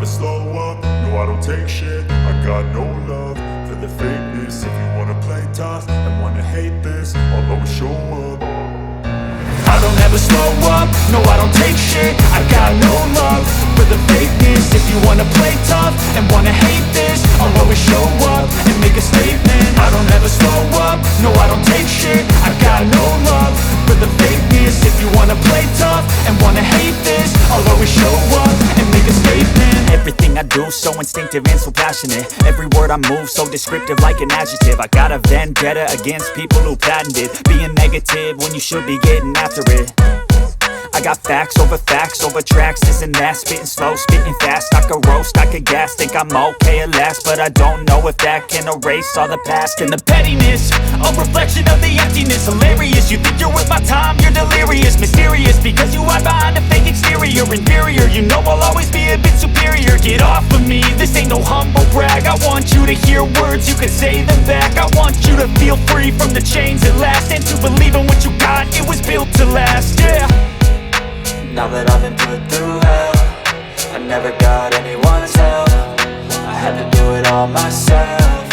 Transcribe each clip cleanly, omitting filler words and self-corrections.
slow up, no I don't take shit. I got no love for the fakeness. If you wanna play tough and wanna hate this, I'll always show up. I don't ever slow up, no I don't take shit. I got no love for the fakeness. If you wanna play tough and wanna hate this, I'll always show up and make a statement. I don't ever slow up, no I don't take shit. I got no love for the fakeness. If you wanna play tough and wanna hate this, I'll always show up and make a statement. Everything I do so instinctive and so passionate. Every word I move so descriptive like an adjective. I got a vendetta against people who patented being negative when you should be getting after it. I got facts over tracks, this and that. Spitting slow, spitting fast, I could roast, I could gas. Think I'm okay at last, but I don't know if that can erase all the past. And the pettiness, a reflection of the emptiness. Hilarious, you think you're worth my time, you're delirious. Mysterious, because you hide behind a fake exterior. Inferior, you know I'll always be a bit superior. Get off of me, this ain't no humble brag. I want you to hear words, you can say them back. I want you to feel free from the chains at last, and to believe in what you got, it was built to last, yeah. Now that I've been put through hell, I never got anyone's help. I had to do it all myself.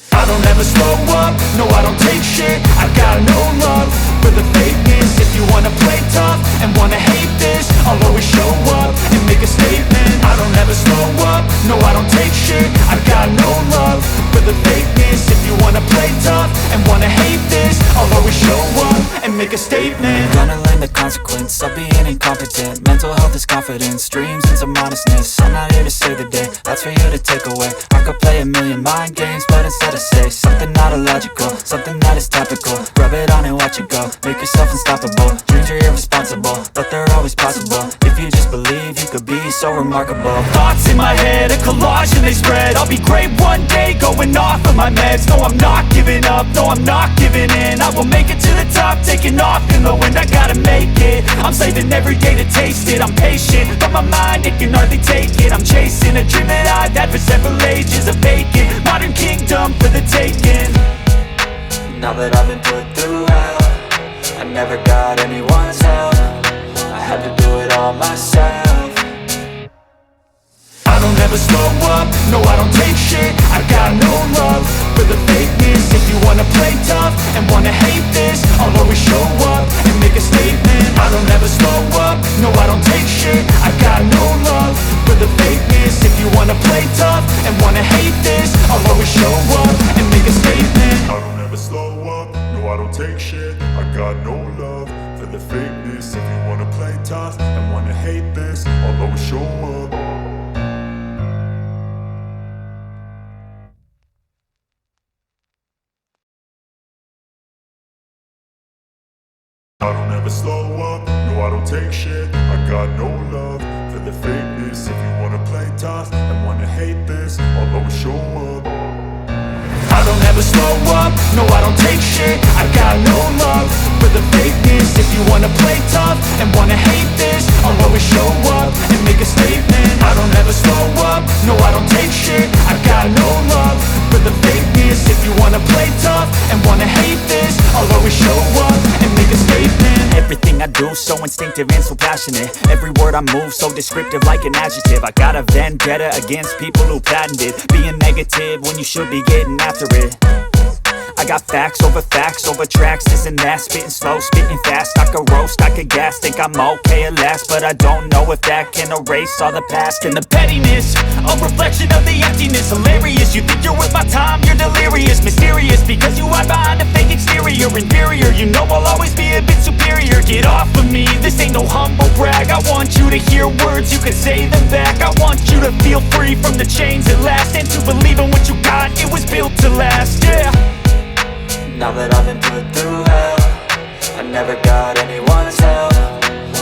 I don't ever slow up, no I don't take shit. I got no love for the fakeness. If you wanna play tough and wanna hate this, I'll always show up and make a statement. I don't ever slow up, no I don't take shit. I got no love for the fakeness. If you wanna play tough and wanna hate this, I'll always show up and make a statement. Gonna learn the consequence of being incompetent. Mental health is confidence, dreams and some honestness. I'm not here to save the day, that's for you to take away. I could play a million mind games, but instead I say something not illogical, something that is topical. Rub it on and watch it go, make yourself unstoppable. Dreams are irresponsible, but they're always possible. If you just believe, you could be so remarkable. Thoughts in my head, a collage and they spread. I'll be great one day, going off of my meds. No, I'm not giving up, no, I'm not giving in. I will make it to the top, taking off in the wind. I gotta make it, I'm saving every day to taste it. I'm patient, but my mind, it can hardly take it. I'm chasing a dream that I've had for several ages. A vacant, modern kingdom for the taking. Now that I've been put through hell, I never got anyone's help. I had to do it all myself. I don't ever slow up, no I don't take shit. I got no love for the fakeness. If you wanna play tough and wanna hate this, I'll always show up and make a statement. I don't ever slow up, no I don't take shit. I got no love for the fakeness. If you wanna play tough and wanna hate this, I'll always show up and make a statement. I don't ever slow up, no I don't take shit. I got no love for the fakeness. If you wanna play tough and wanna hate this, I'll always show up. I don't ever slow up, no I don't take shit. I got no love for the fakeness. If you wanna play tough and wanna hate this, I'll always show up. I don't ever slow up, no I don't take shit. I got no love for the fakeness. If you wanna play tough and wanna hate this, I'll always show up and make a statement. I don't ever slow up, no I don't take shit. I got no love for the fakeness. If you wanna play tough and wanna hate this, I'll always show up and make a statement. Everything I do so instinctive and so passionate. Every word I move so descriptive like an adjective. I got a vendetta against people who patented being negative when you should be getting after it. I got facts over tracks, this and that. Spitting slow, spitting fast, I could roast, I could gas. Think I'm okay at last, but I don't know if that can erase all the past. And the pettiness, a reflection of the emptiness. Hilarious, you think you're worth my time, you're delirious. Mysterious, because you hide behind a fake exterior. Inferior, you know I'll always be a bit superior. Get off of me, this ain't no humble brag. I want you to hear words, you can say them back. I want you to feel free from the chains at last, and to believe in what you got, it was built to last, yeah. Now that I've been put through hell, I never got anyone's help.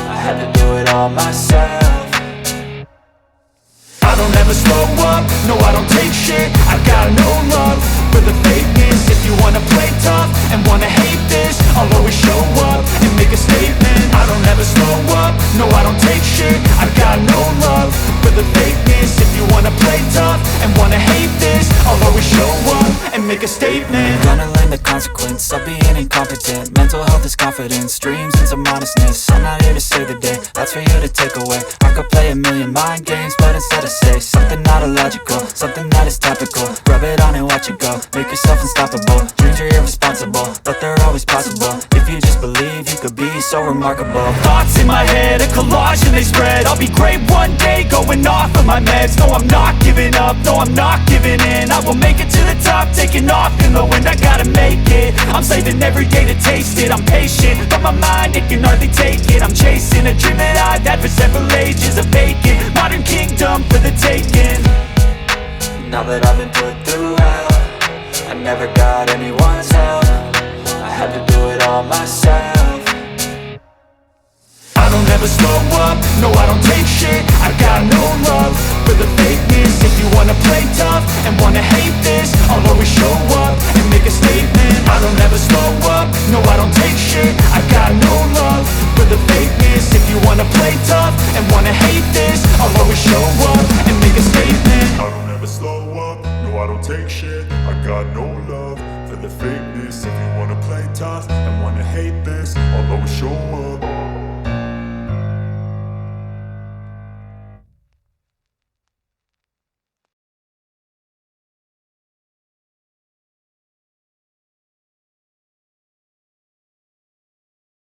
I had to do it all myself. I don't ever slow up, no I don't take shit. I got no love for the fakeness. If you wanna play tough and wanna hate this, I'll always show up and make a statement. I don't ever slow up, no I don't take shit. I got no love for the fakeness. If you wanna play tough and wanna hate this, I'll always show up and make a statement. Gonna learn the consequence of being incompetent. Mental health is confidence, dreams and some honestness. I'm not here to save the day, that's for you to take away. I could play a million mind games, but instead I say something not illogical, something that is topical. Rub it on and watch it go, make yourself unstoppable. Dreams are irresponsible, but they're always possible. If you just believe, you could be so remarkable. Thoughts in my head, a collage and they spread. I'll be great one day, going off of my meds. No, I'm not giving up, no, I'm not giving in. I will make it to the top, taking off in the wind. I gotta make it, I'm saving every day to taste it. I'm patient, but my mind, it can hardly take it. I'm chasing a dream that I've had for several ages. A vacant, modern kingdom for the taking. Now that I've been put through hell, I never got anyone's help. I had to do it all myself. I don't ever slow up, no I don't take shit. I got no love for the fakeness. If you wanna play tough and wanna hate this, I'll always show up and make a statement. I don't ever slow up, no I don't take shit. I got no love for the fakeness. If you wanna play tough and wanna hate this, I'll always show up and make a statement. I don't ever slow up, no I don't take shit. I got no love for the fakeness. If you wanna play tough and wanna hate this, I'll always show up.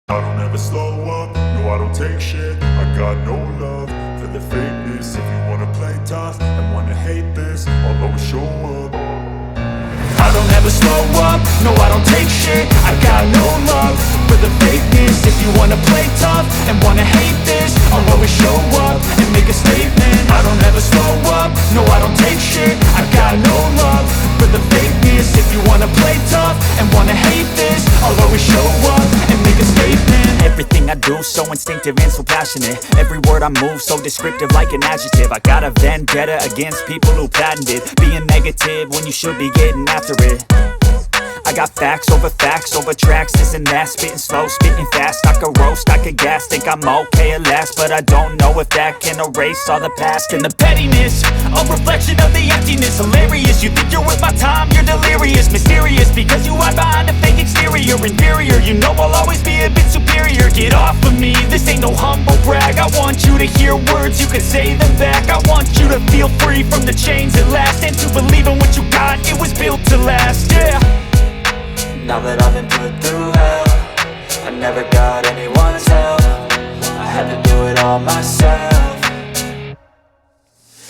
I don't ever slow up, no I don't take shit. I got no love for the fakeness. If you wanna play tough and wanna hate this, I'll always show up. I don't ever slow up, no I don't take shit. I got no love for the fakeness. If you wanna play tough and wanna hate this, I'll always show up and make a statement. I don't ever slow up, no I don't take shit. I got no love for the fakeness. If you wanna play tough and wanna hate this, I'll always show up and make a statement. Everything I do so instinctive and so passionate. Every word I move so descriptive like an adjective. I got a vendetta against people who patented being negative when you should be getting after it. I got facts over tracks, this and that. Spitting slow, spitting fast. I could roast, I could gas. Think I'm okay at last, but I don't know if that can erase all the past. And the pettiness, a reflection of the emptiness. Hilarious, you think you're worth my time, you're delirious. Mysterious, because you hide behind a fake exterior. Inferior, you know I'll always be a bit superior. Get off of me, this ain't no humble brag. I want you to hear words, you can say them back. I want you to feel free from the chains at last, and to believe in what you got, it was built to last, yeah. Now that I've been put through hell, I never got anyone's help. I had to do it all myself.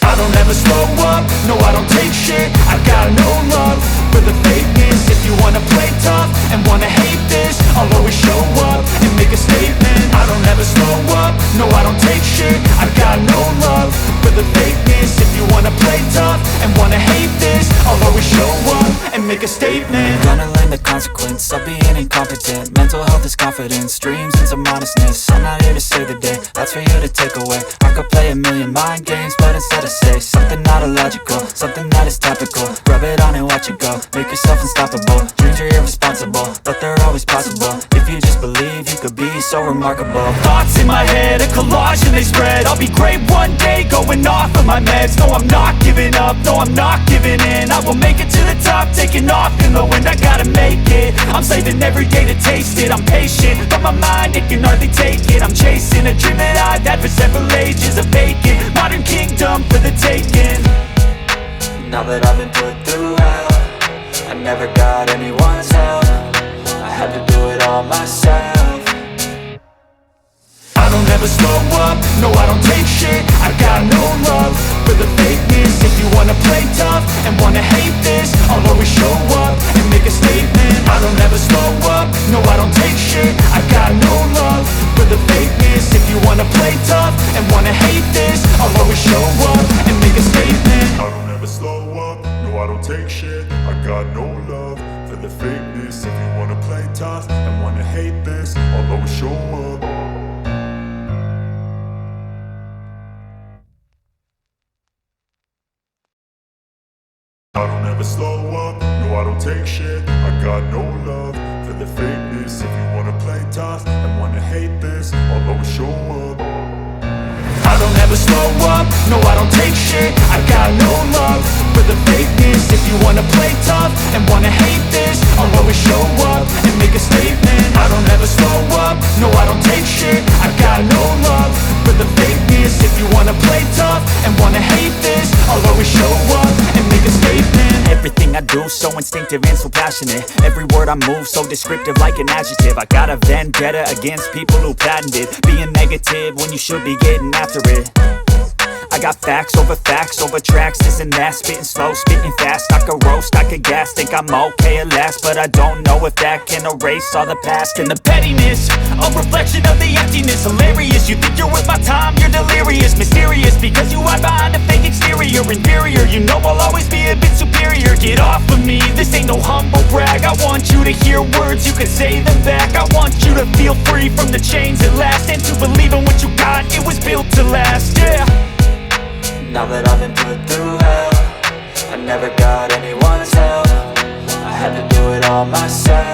I don't ever slow up, no I don't take shit. I got no love for the fakeness. If you wanna play tough and wanna hate this, I'll always show up and make a statement. I don't ever slow up, no I don't take shit. I got no love for the fakeness. If you wanna play tough and wanna hate this, I'll always show up and make a statement. Gonna learn the consequence of being incompetent. Mental health is confidence, dreams into modestness. I'm not here to save the day, that's for you to take away. I could play a million mind games, but instead I say something not illogical, something that is topical. Rub it on and watch it go, make yourself unstoppable. Dreams are irresponsible, but they're always possible. If you just believe, you could be so remarkable. Thoughts in my head, a collage and they spread. I'll be great one day, going off of my meds. No, I'm not giving up, no, I'm not giving in. I will make it to the top, taking off in the wind. I gotta make it, I'm saving every day to taste it. I'm patient, but my mind, it can hardly take it. I'm chasing a dream that I've had for several ages. A vacant, modern kingdom for the taking. Now that I've been put through hell, I never got anyone's help. I had to do it all myself. I don't ever slow up, no I don't take shit. I got no love for the fakeness. If you wanna play tough and wanna hate this, I'll always show up and make a statement. I don't ever slow up, no I don't take shit. I got no love for the fakeness. If you wanna play tough and wanna hate this, I'll always show up and make a statement. I don't ever slow up, no I don't take shit. I got no love for the fakeness. If you wanna play tough and wanna hate this, I'll always show up. I don't ever slow up, no I don't take shit. I got no love for the fakeness. If you wanna play tough and wanna hate this, I'll always show up. I don't ever slow up, no I don't take shit. I got no love for the fakeness. If you wanna play tough and wanna hate this, I'll always show up and make a statement. I don't ever slow up, no I don't take shit. I got no love for the fakeness. If you tough and wanna hate this, I'll always show up and make a statement. Everything I do so instinctive and so passionate. Every word I move so descriptive like an adjective. I got a vendetta against people who patented being negative when you should be getting after it. I got facts over tracks, this and that. Spitting slow, spitting fast, I could roast, I could gas. Think I'm okay at last, but I don't know if that can erase all the past. And the pettiness, a reflection of the emptiness. Hilarious, you think you're worth my time, you're delirious. Mysterious, because you hide behind a fake exterior. Inferior, you know I'll always be a bit superior. Get off of me, this ain't no humble brag. I want you to hear words, you can say them back. I want you to feel free from the chains at last, and to believe in what you got, it was built to last, yeah. Now that I've been put through hell, I never got anyone's help. I had to do it all myself.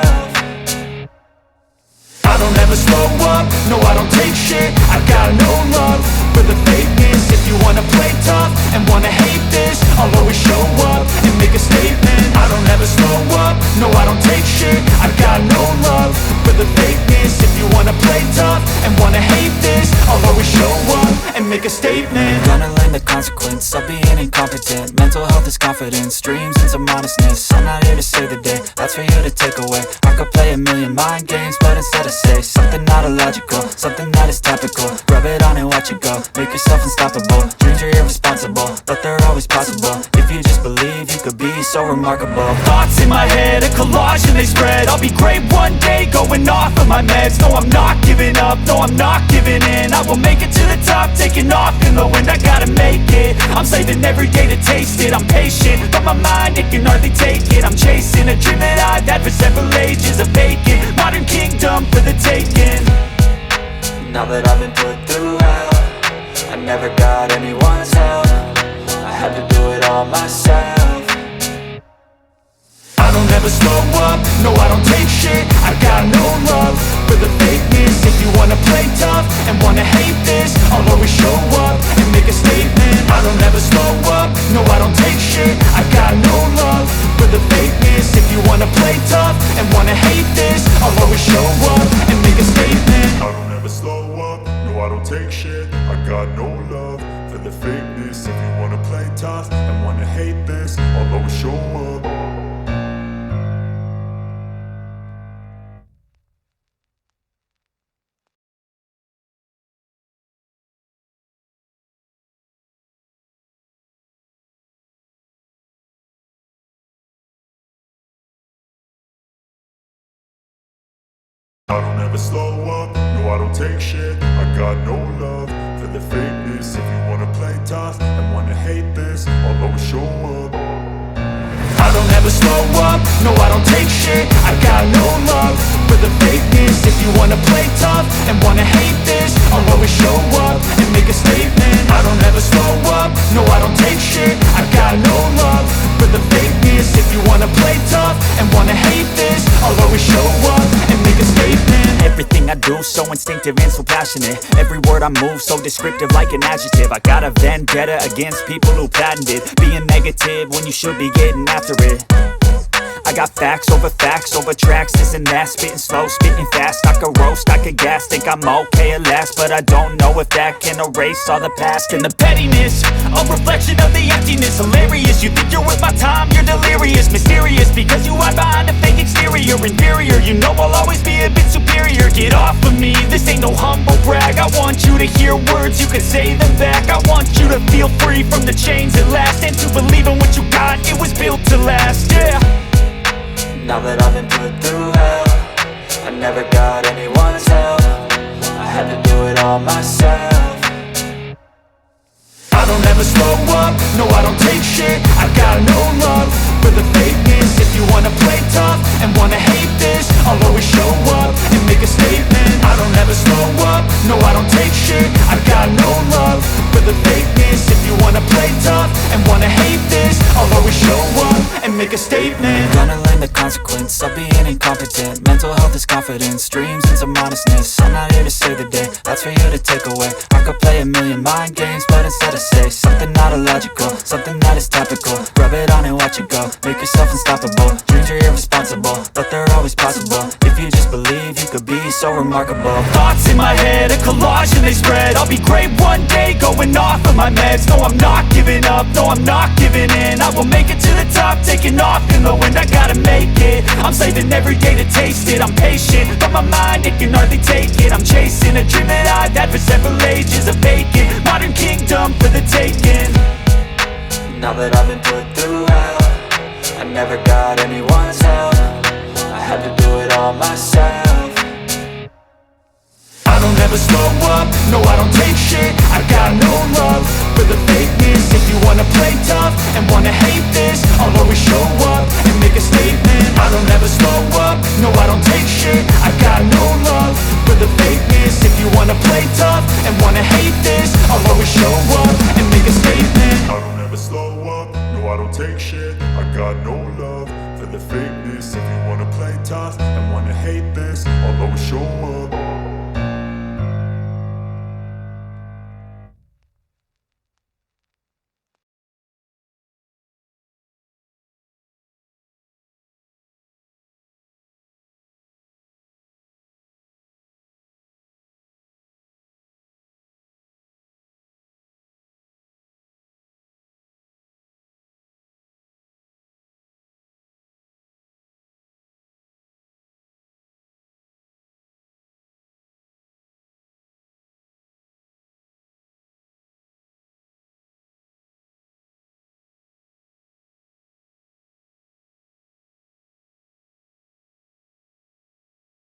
I don't ever slow up, no I don't take shit. I got no love for the fakeness. If you wanna play tough and wanna hate this, I'll always show up and make a statement. I don't ever slow up, no I don't take shit. I got no love for the fakeness. If you wanna play tough and wanna hate this, I'll always show up and make a statement. Gonna learn the consequence of being incompetent. Mental health is confidence, dreams into modestness. I'm not here to save the day, that's for you to take away. I could play a million mind games, but instead I say something not illogical, something that is topical. Rub it on and watch it go, make yourself unstoppable. Dreams are irresponsible, but they're always possible. If you just believe, you could be so remarkable. Thoughts in my head, a collage and they spread. I'll be great one day, going off of my meds. No, I'm not giving up, no, I'm not giving in. I will make it to the top, taking off in the wind. I gotta make it, I'm saving every day to taste it. I'm patient, but my mind, it can hardly take it. I'm chasing a dream that I've had for several ages. A vacant, modern kingdom for the taking. Now that I've been put through hell, I never got anyone's help. I had to do it all myself. I don't ever slow up, no I don't take shit. I got no love for the fakeness. If you wanna play tough and wanna hate this, I'll always show up and make a statement. I don't ever slow up, no I don't take shit. I got no love for the fakeness. If you wanna play tough and wanna hate this, I'll always show up and make a statement. I don't ever slow up, no I don't take shit. I got no love for the fakeness. If you wanna play tough and wanna hate this, I'll always show up. I don't ever slow up, no I don't take shit. I got no love for the fakeness. If you wanna play tough and wanna hate this, I'll always show up. I don't ever slow up, no I don't take shit. I got no love for the fakeness. If you wanna play tough and wanna hate this, I'll always show up and make a statement. I don't ever slow up, no I don't take shit. I got no love for the fakeness. If you wanna play tough and wanna hate this, I'll always show up and make a statement. Everything I do so instinctive and so passionate. Every word I move so descriptive like an adjective. I got a vendetta against people who patented being negative when you should be getting after it. I got facts over tracks, this and that. Spitting slow, spitting fast, I could roast, I could gas. Think I'm okay at last, but I don't know if that can erase all the past. And the pettiness, a reflection of the emptiness. Hilarious, you think you're worth my time, you're delirious. Mysterious, because you hide behind a fake exterior. Inferior, you know I'll always be a bit superior. Get off of me, this ain't no humble brag. I want you to hear words, you can say them back. I want you to feel free from the chains at last, and to believe in what you got, it was built to last, yeah. Now that I've been put through hell, I never got anyone's help. I had to do it all myself. I don't ever slow up, no I don't take shit. I got no love for the fakeness. If you wanna play tough and wanna hate this, I'll always show up and make a statement. I don't ever slow up, no I don't take shit. I got no love for the fakeness. If you wanna play tough and wanna hate this, I'll always show up and make a statement. Gonna learn the consequence of being incompetent. Mental health is confidence, dreams into modestness. I'm not here to save the day, that's for you to take away. I could play a million mind games, but instead I say something not illogical, something that is topical. Rub it on and watch it go, make yourself unstoppable. Dreams are irresponsible, but they're always possible. If you just believe, you could be so remarkable. Thoughts in my head, a collage and they spread. I'll be great one day, going off of my meds. No, I'm not giving up, no, I'm not giving in. I will make it to the top, taking off in the wind. I gotta make it, I'm saving every day to taste it. I'm patient, but my mind, it can hardly take it. I'm chasing a dream that I've had for several ages. A vacant, modern kingdom for the taking. Now that I've been put through hell, I never got anyone's help. I had to do it all myself. I don't ever slow up, no I don't take shit. I got no love for the fakeness. If you wanna play tough and wanna hate this, I'll always show up and make a statement. I don't ever slow up, no I don't take shit. I got no love for the fakeness. If you wanna play tough and wanna hate this, I'll always show up and make a statement. I don't ever slow up, no I don't take shit. I got no love for the fakeness. If you wanna play tough and wanna hate this, I'll always show up